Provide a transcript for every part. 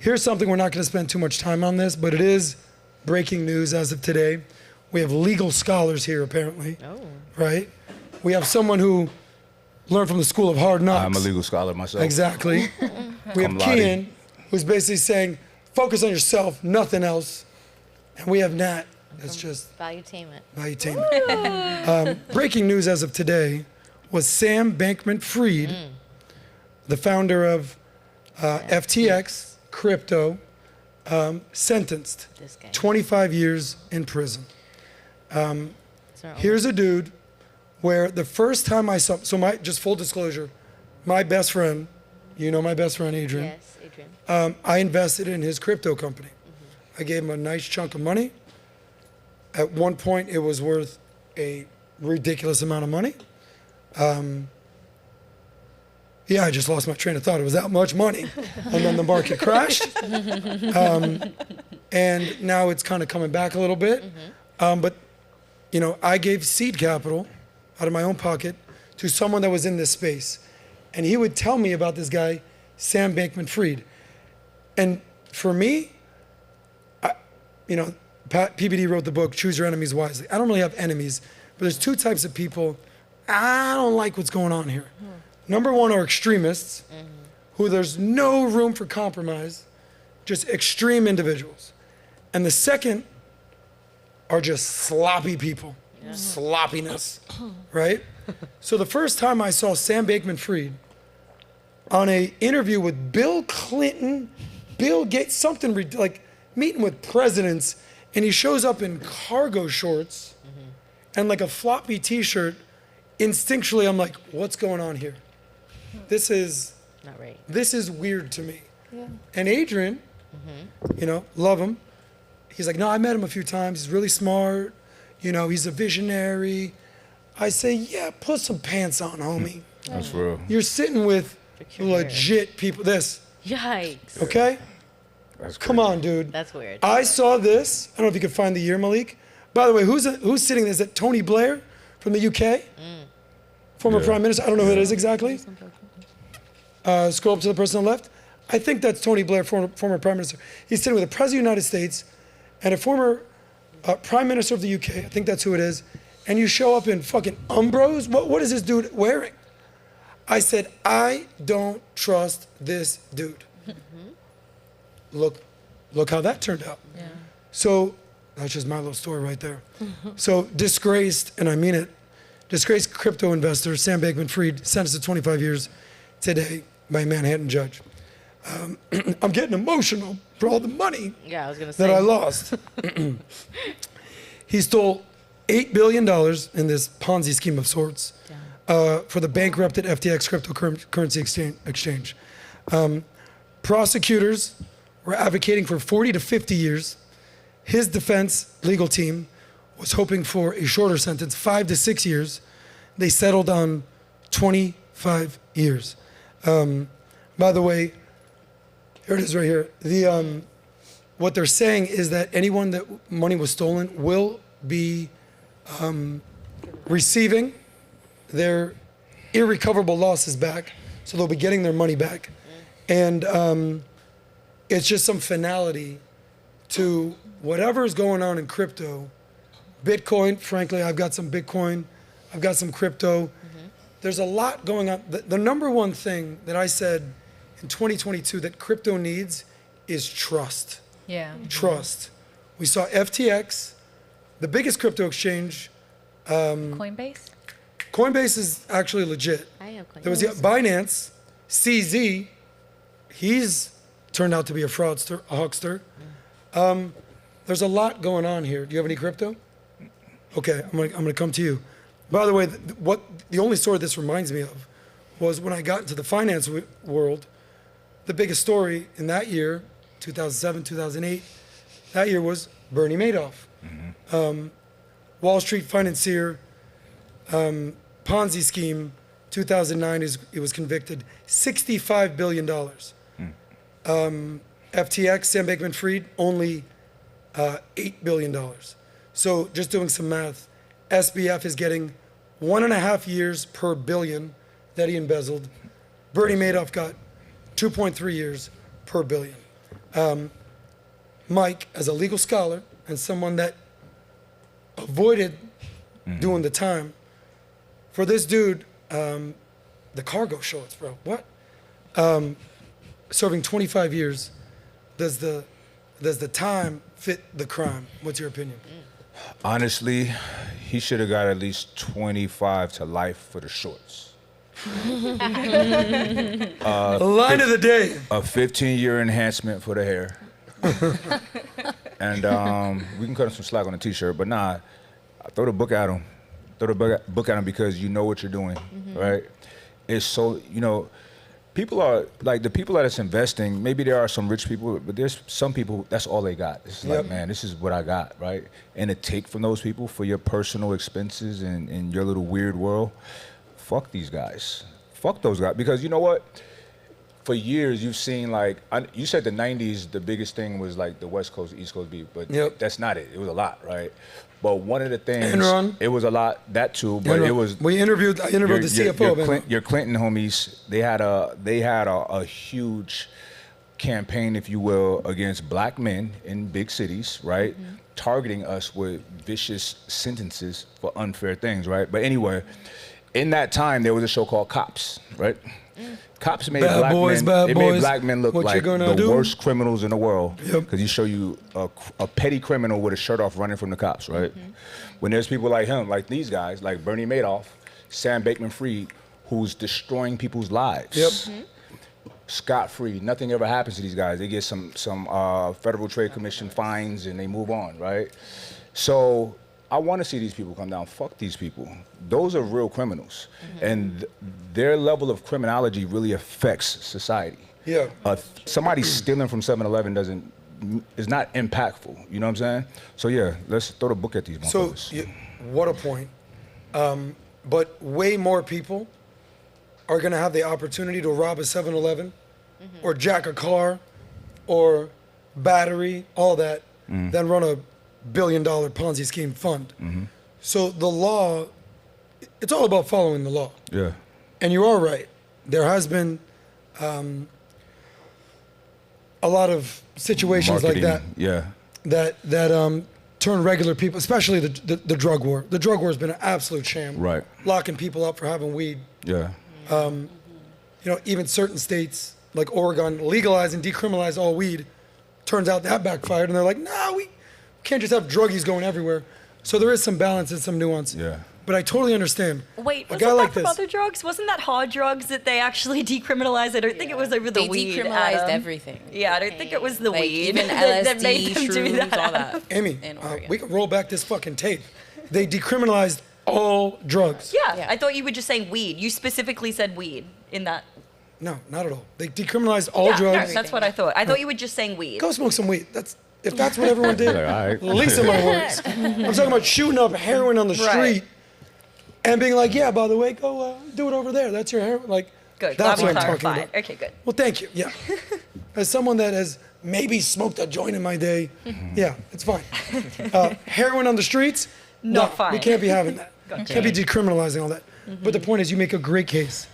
here's something, we're not going to spend too much time on this, but it is breaking news as of today. We have legal scholars here, apparently. Oh. Right? We have someone who learned from the school of hard knocks. I'm a legal scholar myself. Exactly. We have Kian, who's basically saying, focus on yourself, nothing else. And we have Nat, that's just Valuetainment. Breaking news as of today was Sam Bankman-Fried, the founder of FTX, crypto, sentenced 25 years in prison. Here's a dude where the first time I saw, just full disclosure, my best friend, you know my best friend, Adrian. Yes, Adrian. I invested in his crypto company. I gave him a nice chunk of money. At one point, it was worth a ridiculous amount of money. Yeah, I just lost my train of thought. It was that much money. And then the market crashed. And now it's kind of coming back a little bit. But, you know, I gave seed capital out of my own pocket to someone that was in this space. And he would tell me about this guy, Sam Bankman-Fried. And for me, you know, PBD wrote the book, Choose Your Enemies Wisely. I don't really have enemies, but there's two types of people. I don't like what's going on here. Number one are extremists, who there's no room for compromise, just extreme individuals. And the second are just sloppy people, sloppiness, right? So the first time I saw Sam Bankman-Fried on an interview with Bill Clinton, Bill Gates, something like meeting with presidents, and he shows up in cargo shorts and like a floppy t-shirt, instinctually I'm like, what's going on here? This is not right. This is weird to me. Yeah. And Adrian, you know, love him. He's like, no, I met him a few times. He's really smart. You know, he's a visionary. I say, yeah, put some pants on, homie. That's real. You're sitting with legit people. Yikes. Okay? That's Come on, dude. That's weird. I saw this. I don't know if you can find the year, Malik. By the way, who's sitting there? Is that Tony Blair from the UK? Former Prime Minister. I don't know who it is exactly. Scroll up to the person on the left. I think that's Tony Blair, former Prime Minister. He's sitting with the President of the United States and a former Prime Minister of the UK. I think that's who it is. And you show up in fucking Umbros? What is this dude wearing? I said, I don't trust this dude. Look how that turned out. Yeah. So that's just my little story right there. So disgraced, and I mean it, disgraced crypto investor Sam Bankman-Fried sentenced to 25 years today by a Manhattan judge. I'm getting emotional for all the money that I lost. He stole $8 billion in this Ponzi scheme of sorts for the bankrupted FTX cryptocurrency exchange. Prosecutors were advocating for 40 to 50 years. His defense legal team was hoping for a shorter sentence, 5 to 6 years. They settled on 25 years. By the way, here it is right here. What they're saying is that anyone that money was stolen will be receiving their irrecoverable losses back, so they'll be getting their money back. And it's just some finality to whatever is going on in crypto. Bitcoin, frankly, I've got some Bitcoin, I've got some crypto. There's a lot going on. The number one thing that I said in 2022 that crypto needs is trust. Yeah. Trust. We saw FTX, the biggest crypto exchange. Coinbase? Coinbase is actually legit. I have Coinbase. There was Binance, CZ. He's turned out to be a fraudster, a huckster. There's a lot going on here. Do you have any crypto? Okay, I'm gonna come to you. By the way, the only story this reminds me of was when I got into the finance world. The biggest story in that year, 2007, 2008, that year was Bernie Madoff. Wall Street financier, Ponzi scheme, 2009, he was convicted, $65 billion. FTX, Sam Bankman-Fried, only $8 billion. So just doing some math, SBF is getting 1.5 years per billion that he embezzled. Bernie Madoff got 2.3 years per billion. Mike, as a legal scholar and someone that avoided doing the time, for this dude, the cargo shorts, bro, what? Serving 25 years, does the time fit the crime? What's your opinion? Honestly, he should have got at least 25 to life for the shorts. Line of the day. A 15-year enhancement for the hair. And we can cut him some slack on the t-shirt, but nah, throw the book at him. Throw the book at him because you know what you're doing, right? It's so, people are, like the people that is investing, maybe there are some rich people, but there's some people, that's all they got. It's like, man, this is what I got, right? And to take from those people for your personal expenses and in your little weird world, fuck these guys. Fuck those guys. Because you know what? For years, you've seen you said the 90s, the biggest thing was like the West Coast, East Coast beef, but that's not it. It was a lot, right? But one of the things, Enron. It was a lot, that too, but Enron. it was. I interviewed the CFO of Enron. Your Clinton homies, they had a huge campaign, if you will, against black men in big cities, right? Targeting us with vicious sentences for unfair things, right? But anyway, in that time, there was a show called Cops, right? Cops made Bad boys, made black men look what like you gonna the do? worst criminals in the world. Because you show you a petty criminal with a shirt off running from the cops, right? When there's people like him, like these guys, like Bernie Madoff, Sam Bankman-Fried, who's destroying people's lives. Scot-free, nothing ever happens to these guys. They get some Federal Trade Commission fines and they move on, right? So I want to see these people come down. Fuck these people. Those are real criminals. And their level of criminality really affects society. Somebody stealing from 7-Eleven is not impactful. You know what I'm saying? So yeah, let's throw the book at these motherfuckers. So, what a point. But way more people are going to have the opportunity to rob a 7-Eleven or jack a car or battery, all that, than run a billion-dollar Ponzi scheme fund. So the law, it's all about following the law. Yeah. And you are right. There has been a lot of situations Marketing, like that. That turn regular people, especially the drug war. The drug war has been an absolute sham. Right. Locking people up for having weed. Yeah. Even certain states like Oregon legalize and decriminalize all weed. Turns out that backfired, and they're like, nah, we can't just have druggies going everywhere. So there is some balance and some nuance. Yeah. But I totally understand. Wait, a wasn't guy that like from this. other drugs? Wasn't that hard drugs that they actually decriminalized? I don't think it was over the They weed. decriminalized Adam. everything. Yeah, I don't think it was the Like, weed even that LSD, made them do shrooms, that. all that. Amy, in Oregon. we can roll back this fucking tape. They decriminalized all drugs. Yeah, I thought you were just saying weed. You specifically said weed in that. No, not at all. They decriminalized all Yeah, no, drugs. that's what I thought. I thought you were just saying weed. Go smoke some weed. If that's what everyone did, Like, all right. least of my worries. I'm talking about shooting up heroin on the Right. street and being like, yeah, by the way, go do it over there. That's your heroin. Like, Good. that's Glad what we I'm talking clarified. about. Okay, good. Well, thank you. Yeah. As someone that has maybe smoked a joint in my day, yeah, it's fine. Heroin on the streets, Not no, fine. we can't be having that. Can't be decriminalizing all that. But the point is, you make a great case.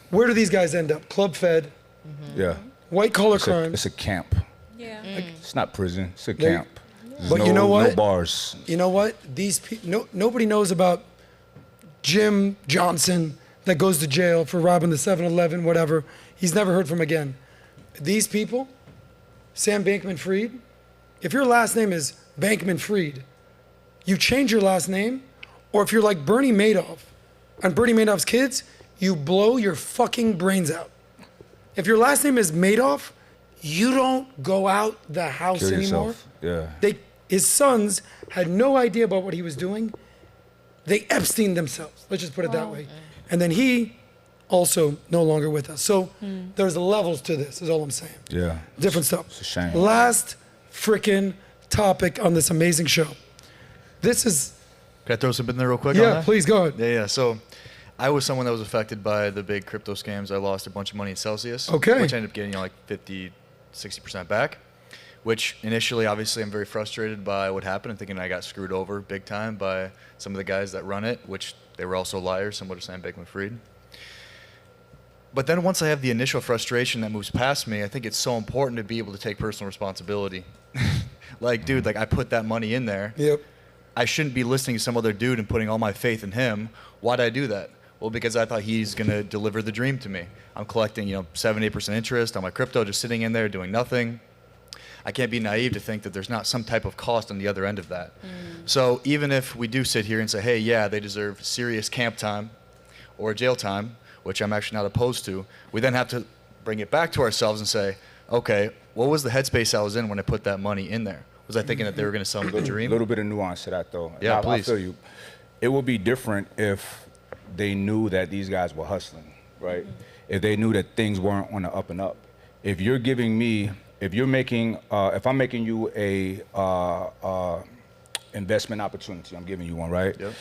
Where do these guys end up? Club fed, Yeah. white collar It's crimes. a camp. Yeah. It's not prison. It's a They- camp. There's But you know what? No bars. You know what? These people, nobody knows about Jim Johnson that goes to jail for robbing the 7-Eleven, whatever. He's never heard from again. These people, Sam Bankman-Fried, if your last name is Bankman-Fried, you change your last name, or if you're like Bernie Madoff and Bernie Madoff's kids, you blow your fucking brains out. If your last name is Madoff, you don't go out the house Kill anymore. yourself. Yeah. His sons had no idea about what he was doing. They Epstein themselves. Let's just put it that way. And then he also no longer with us. So there's levels to this, is all I'm saying. Yeah. Different stuff. It's a shame. Last freaking topic on this amazing show. This is, Can I throw something in there real quick on yeah, that? please go ahead. Yeah. So I was someone that was affected by the big crypto scams. I lost a bunch of money in Celsius. Okay. Which I ended up getting like 50, 60% back. Which initially, obviously, I'm very frustrated by what happened and thinking I got screwed over big time by some of the guys that run it, which they were also liars, similar to Sam Bankman-Fried. But then once I have the initial frustration that moves past me, I think it's so important to be able to take personal responsibility. Like, dude, like I put that money in there. Yep. I shouldn't be listening to some other dude and putting all my faith in him. Why'd I do that? Well, because I thought he's going to deliver the dream to me. I'm collecting, 7-8% interest on my crypto, just sitting in there doing nothing. I can't be naive to think that there's not some type of cost on the other end of that. So even if we do sit here and say, hey, yeah, they deserve serious camp time or jail time, which I'm actually not opposed to, we then have to bring it back to ourselves and say, okay, what was the headspace I was in when I put that money in there? Was I thinking that they were going to sell me the A dream? little bit of nuance to that, though. Yeah, I please. feel you. It would be different if they knew that these guys were hustling, right? If they knew that things weren't on the up and up. If you're giving me, if I'm making you a investment opportunity, I'm giving you one, right? Yep.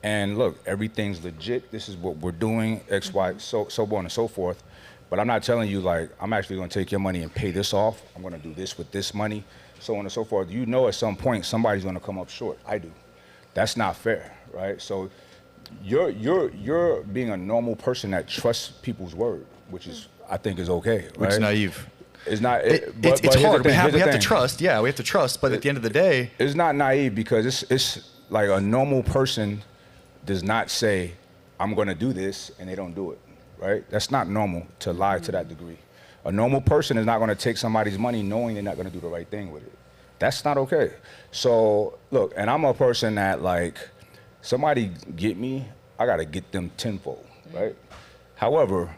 And look, everything's legit. This is what we're doing, X, Y, so on and so forth. But I'm not telling you, like, I'm actually going to take your money and pay this off. I'm going to do this with this money, so on and so forth. You know, at some point, somebody's going to come up short. I do. That's not fair, right? So you're being a normal person that trusts people's word, which is, I think, is okay, right? Which is naive. It's not. It's here's hard. the thing, We have here's the to thing. trust. Yeah, we have to trust. But at the end of the day, It's not naive because it's like a normal person does not say, I'm going to do this, and they don't do it, right? That's not normal to lie to that degree. A normal person is not going to take somebody's money knowing they're not going to do the right thing with it. That's not okay. So, look, and I'm a person that, like, somebody get me, I got to get them tenfold, right? However,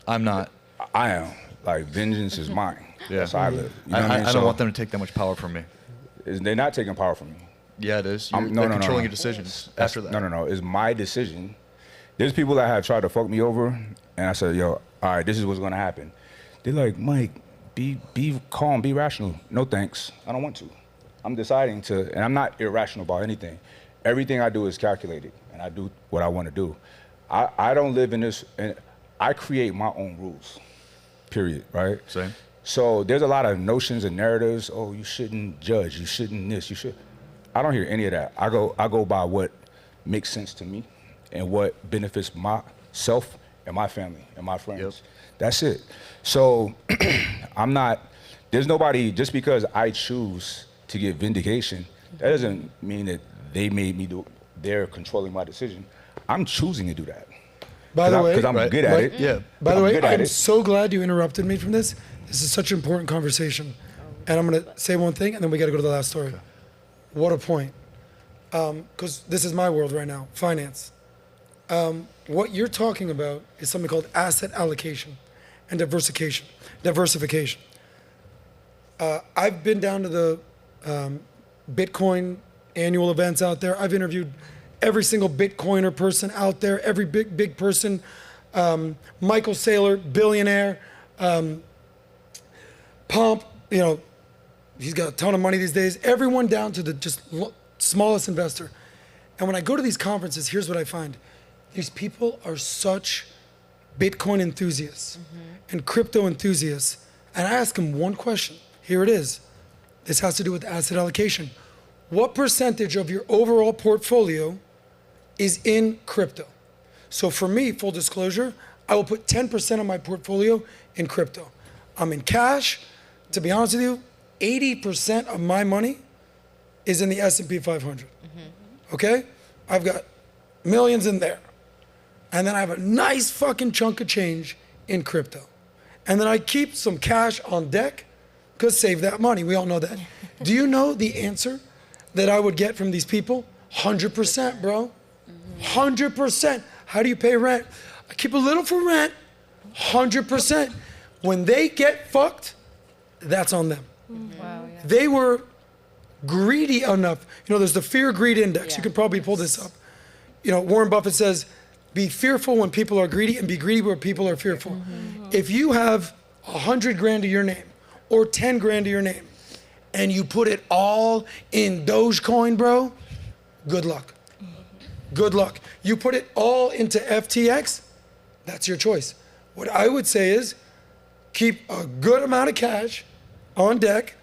I'm not. I am. Like, vengeance is mine. Yeah. That's how I live. You know what I mean? I So, don't want them to take that much power from me. they're not taking power from me. Yeah, it is. I'm- They're controlling your decisions after that. No. It's my decision. There's people that have tried to fuck me over, and I said, yo, all right, this is what's gonna happen. They're like, Mike, be calm, be rational. No thanks, I don't want to. I'm deciding to, and I'm not irrational about anything. Everything I do is calculated, and I do what I want to do. I don't live in this, and I create my own rules, period, right? Same. So there's a lot of notions and narratives. Oh, you shouldn't judge. You shouldn't this. You should. I don't hear any of that. I go by what makes sense to me and what benefits myself and my family and my friends. Yep. That's it. So I'm not. There's nobody. Just because I choose to get vindication, that doesn't mean that they made me do. They're controlling my decision. I'm choosing to do that. By the way, because I'm good at it. Yeah. By the I'm way, good at I'm it. so glad you interrupted me from this. This is such an important conversation. And I'm going to say one thing, and then we got to go to the last story. What a point. Because this is my world right now, finance. What you're talking about is something called asset allocation and diversification. I've been down to the Bitcoin annual events out there. I've interviewed every single Bitcoiner person out there, every big person. Michael Saylor, billionaire. Pomp, he's got a ton of money these days. Everyone down to the just smallest investor. And when I go to these conferences, here's what I find. These people are such Bitcoin enthusiasts and crypto enthusiasts. And I ask them one question. Here it is. This has to do with asset allocation. What percentage of your overall portfolio is in crypto? So for me, full disclosure, I will put 10% of my portfolio in crypto. I'm in cash. To be honest with you, 80% of my money is in the S&P 500. Okay? I've got millions in there. And then I have a nice fucking chunk of change in crypto. And then I keep some cash on deck because save that money. We all know that. Do you know the answer that I would get from these people? 100%, bro. 100%. How do you pay rent? I keep a little for rent. 100%. When they get fucked, that's on them. Wow, yeah. They were greedy enough. There's the fear-greed index. Yeah. You can probably pull this up. Warren Buffett says, be fearful when people are greedy and be greedy where people are fearful. If you have 100 grand to your name or 10 grand to your name and you put it all in Dogecoin, bro, good luck. Good luck. You put it all into FTX, that's your choice. What I would say is keep a good amount of cash on deck,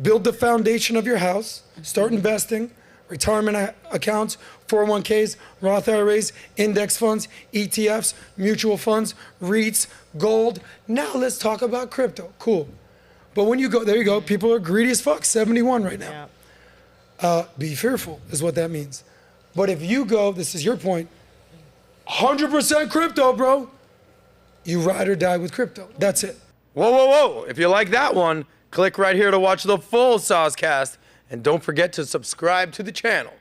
build the foundation of your house, start investing, retirement accounts, 401ks, Roth IRAs, index funds, ETFs, mutual funds, REITs, gold. Now let's talk about crypto. Cool. But when you go, there you go, people are greedy as fuck, 71 right now. Yeah. Be fearful is what that means. But if you go, this is your point, 100% crypto, bro, you ride or die with crypto. That's it. Whoa, whoa, whoa. If you like that one, click right here to watch the full SOSCAST. And don't forget to subscribe to the channel.